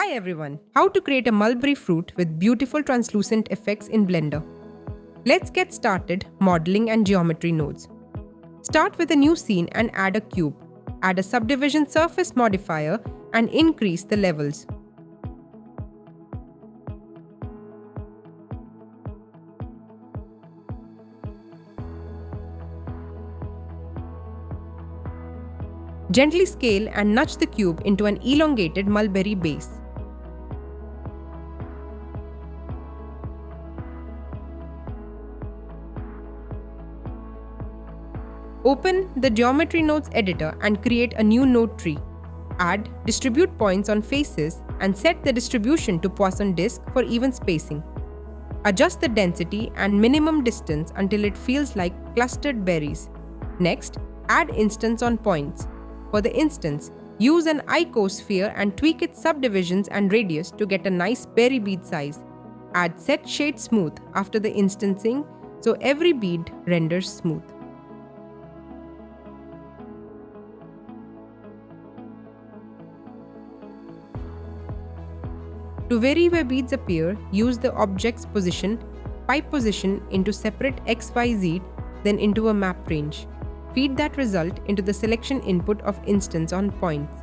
Hi everyone, how to create a mulberry fruit with beautiful translucent effects in Blender. Let's get started modeling and geometry nodes. Start with a new scene and add a cube. Add a subdivision surface modifier and increase the levels. Gently scale and nudge the cube into an elongated mulberry base. Open the Geometry Nodes editor and create a new node tree. Add distribute points on faces and set the distribution to Poisson disk for even spacing. Adjust the density and minimum distance until it feels like clustered berries. Next, add instance on points. For the instance, use an icosphere and tweak its subdivisions and radius to get a nice berry bead size. Add set shade smooth after the instancing so every bead renders smooth. To vary where beads appear, use the object's position, pipe position into separate XYZ, then into a map range. Feed that result into the selection input of instance on points.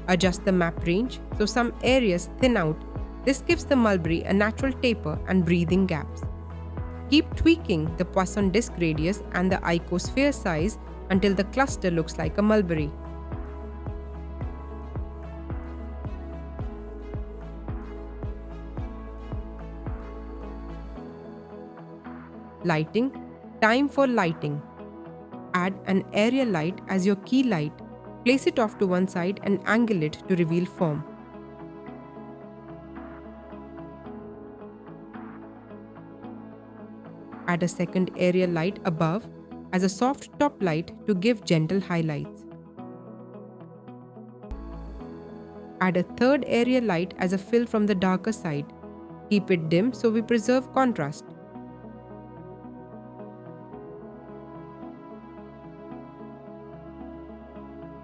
Adjust the map range so some areas thin out. This gives the mulberry a natural taper and breathing gaps. Keep tweaking the Poisson disk radius and the icosphere size until the cluster looks like a mulberry. Lighting. Time for lighting. Add an area light as your key light. Place it off to one side and angle it to reveal form. Add a second area light above as a soft top light to give gentle highlights. Add a third area light as a fill from the darker side. Keep it dim so we preserve contrast.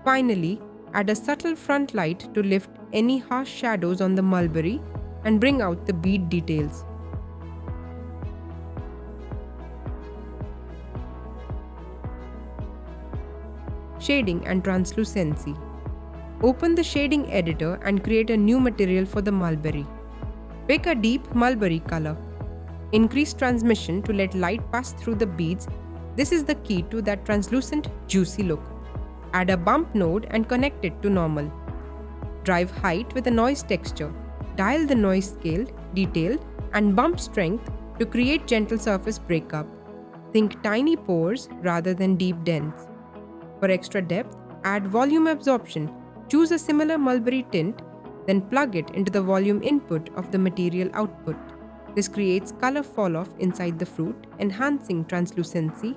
Finally, add a subtle front light to lift any harsh shadows on the mulberry and bring out the bead details. Shading and translucency. Open the shading editor and create a new material for the mulberry. Pick a deep mulberry color. Increase transmission to let light pass through the beads. This is the key to that translucent, juicy look. Add a bump node and connect it to normal. Drive height with a noise texture. Dial the noise scale, detail, and bump strength to create gentle surface breakup. Think tiny pores rather than deep dents. For extra depth, add volume absorption. Choose a similar mulberry tint, then plug it into the volume input of the material output. This creates color fall-off inside the fruit, enhancing translucency.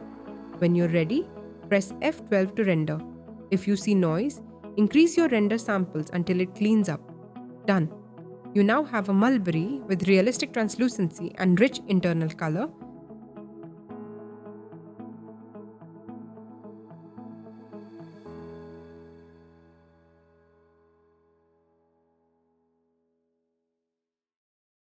When you're ready, press F12 to render. If you see noise, increase your render samples until it cleans up. Done. You now have a mulberry with realistic translucency and rich internal color.